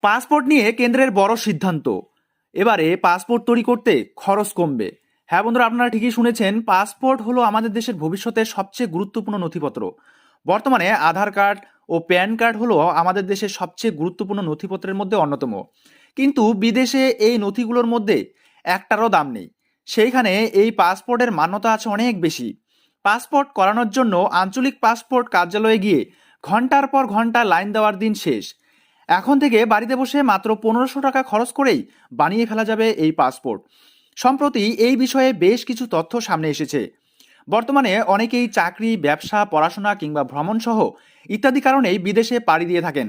Passport নিয়ে কেন্দ্রের বড় সিদ্ধান্ত। এবারে পাসপোর্ট তৈরি করতে খরচ কমবে। হ্যাঁ বন্ধুরা, আপনারা ঠিকই শুনেছেন, পাসপোর্ট হলো আমাদের দেশের ভবিষ্যতের সবচেয়ে গুরুত্বপূর্ণ নথিপত্র। বর্তমানে আধার কার্ড ও প্যান কার্ড হলো আমাদের দেশের সবচেয়ে গুরুত্বপূর্ণ নথিপত্রের মধ্যে অন্যতম। কিন্তু বিদেশে এই নথিগুলোর মধ্যে একটারও দাম নেই। সেইখানে এই পাসপোর্টের মান্যতা আছে অনেক বেশি। পাসপোর্ট করানোর জন্য আঞ্চলিক পাসপোর্ট কার্যালয়ে গিয়ে ঘন্টার পর ঘন্টা লাইন দেওয়ার দিন শেষ। এখন থেকে বাড়িতে বসে মাত্র 1500 টাকা খরচ করেই বানিয়ে ফেলা যাবে এই পাসপোর্ট। সম্প্রতি এই বিষয়ে বেশ কিছু তথ্য সামনে এসেছে। বর্তমানে অনেকেই চাকরি, ব্যবসা, পড়াশোনা কিংবা ভ্রমণ সহ ইত্যাদি কারণেই বিদেশে পাড়ি দিয়ে থাকেন।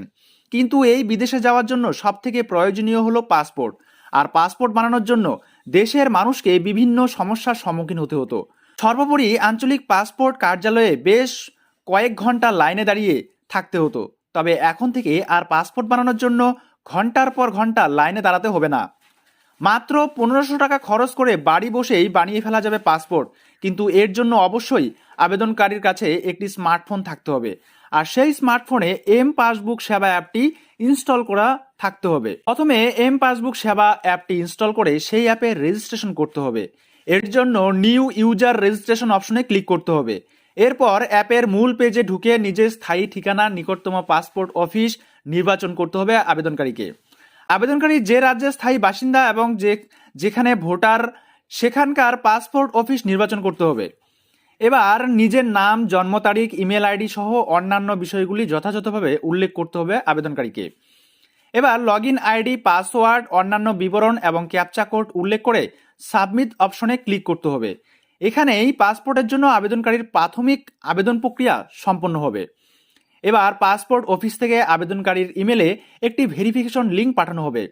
কিন্তু এই বিদেশে যাওয়ার জন্য সবথেকে প্রয়োজনীয় হলো পাসপোর্ট। আর পাসপোর্ট বানানোর জন্য দেশের মানুষকে বিভিন্ন সমস্যার সম্মুখীন হতে হতো। সর্বোপরি আঞ্চলিক পাসপোর্ট কার্যালয়ে বেশ কয়েক ঘন্টা লাইনে দাঁড়িয়ে থাকতে হতো। তবে এখন থেকে আর পাসপোর্ট বানানোর জন্য ঘন্টার পর ঘন্টা লাইনে দাঁড়াতে হবে না। মাত্র 1500 টাকা খরচ করে বাড়ি বসেই বানিয়ে ফেলা যাবে পাসপোর্ট। কিন্তু এর জন্য অবশ্যই আবেদনকারীর কাছে একটি স্মার্টফোন থাকতে হবে। আর সেই স্মার্টফোনে এম পাসবুক সেবা অ্যাপটি ইনস্টল করা থাকতে হবে। প্রথমে এম পাসবুক সেবা অ্যাপটি ইনস্টল করে সেই অ্যাপে রেজিস্ট্রেশন করতে হবে। এর জন্য নিউ ইউজার রেজিস্ট্রেশন অপশনে ক্লিক করতে হবে। এরপর অ্যাপের মূল পেজে ঢুকে নিজের স্থায়ী ঠিকানা, নিকটতম পাসপোর্ট অফিস নির্বাচন করতে হবে আবেদনকারীকে। আবেদনকারী যে রাজ্যের স্থায়ী বাসিন্দা এবং যেখানে ভোটার সেখানকার পাসপোর্ট অফিস নির্বাচন করতে হবে। এবার নিজের নাম, জন্ম তারিখ, ইমেল আইডি সহ অন্যান্য বিষয়গুলি যথাযথভাবে উল্লেখ করতে হবে আবেদনকারীকে। এবার লগ ইন আইডি, পাসওয়ার্ড, অন্যান্য বিবরণ এবং ক্যাপচা কোড উল্লেখ করে সাবমিট অপশনে ক্লিক করতে হবে। এখানেই পাসপোর্টের জন্য আবেদনকারীর প্রাথমিক আবেদন প্রক্রিয়া সম্পন্ন হবে। এবার পাসপোর্ট অফিস থেকে আবেদনকারীর ইমেলে একটি ভেরিফিকেশন লিঙ্ক পাঠানো হবে।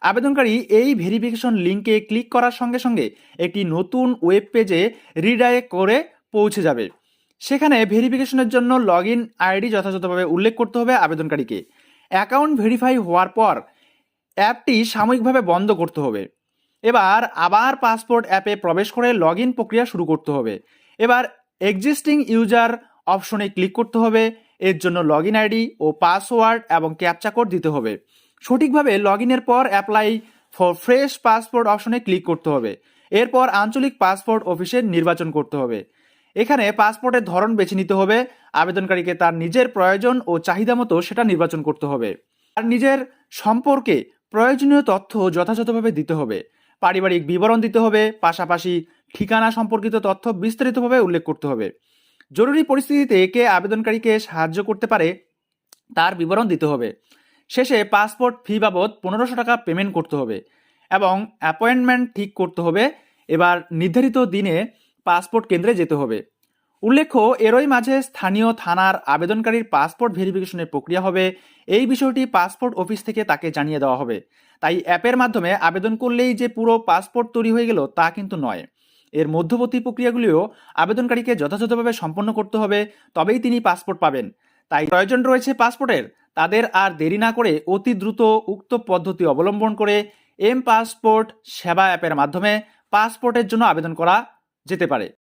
আবেদনকারী এই ভেরিফিকেশন লিঙ্কে ক্লিক করার সঙ্গে সঙ্গে একটি নতুন ওয়েব পেজে রিডাইরেক্ট করে পৌঁছে যাবে। সেখানে ভেরিফিকেশনের জন্য লগ ইন আইডি যথাযথভাবে উল্লেখ করতে হবে আবেদনকারীকে। অ্যাকাউন্ট ভেরিফাই হওয়ার পর অ্যাপটি সাময়িকভাবে বন্ধ করতে হবে। এবার আবার পাসপোর্ট অ্যাপে প্রবেশ করে লগ ইন প্রক্রিয়া শুরু করতে হবে। এবার এক্সিস্টিং ইউজার অপশনে ক্লিক করতে হবে। এর জন্য লগ ইন আইডি ও পাসওয়ার্ড এবং ক্যাপচা কোড দিতে হবে। সঠিকভাবে লগ ইনের পর অ্যাপ্লাই ফর ফ্রেশ পাসপোর্ট অপশনে ক্লিক করতে হবে। এরপর আঞ্চলিক পাসপোর্ট অফিসে নির্বাচন করতে হবে। এখানে পাসপোর্টের ধরন বেছে নিতে হবে। আবেদনকারীকে তার নিজের প্রয়োজন ও চাহিদা মতো সেটা নির্বাচন করতে হবে। আর নিজের সম্পর্কে প্রয়োজনীয় তথ্য যথাযথভাবে দিতে হবে। পারিবারিক বিবরণ দিতে হবে, পাশাপাশি ঠিকানা সম্পর্কিত তথ্য বিস্তারিতভাবে উল্লেখ করতে হবে। জরুরি পরিস্থিতিতে কে আবেদনকারীকে সাহায্য করতে পারে তার বিবরণ দিতে হবে। শেষে পাসপোর্ট ফি বাবদ 1500 টাকা পেমেন্ট করতে হবে এবং অ্যাপয়েন্টমেন্ট ঠিক করতে হবে। এবার নির্ধারিত দিনে পাসপোর্ট কেন্দ্রে যেতে হবে। উল্লেখ্য, এরই মাঝে স্থানীয় থানার আবেদনকারীর পাসপোর্ট ভেরিফিকেশনের প্রক্রিয়া হবে। এই বিষয়টি পাসপোর্ট অফিস থেকে তাকে জানিয়ে দেওয়া হবে। তাই অ্যাপের মাধ্যমে আবেদন করলেই যে পুরো পাসপোর্ট তৈরি হয়ে গেল তা কিন্তু নয়। এর মধ্যবর্তী প্রক্রিয়াগুলিও আবেদনকারীকে যথাযথভাবে সম্পন্ন করতে হবে, তবেই তিনি পাসপোর্ট পাবেন। তাই প্রয়োজন রয়েছে পাসপোর্টের, তাদের আর দেরি না করে অতি দ্রুত উক্ত পদ্ধতি অবলম্বন করে এম পাসপোর্ট সেবা অ্যাপের মাধ্যমে পাসপোর্টের জন্য আবেদন করা যেতে পারে।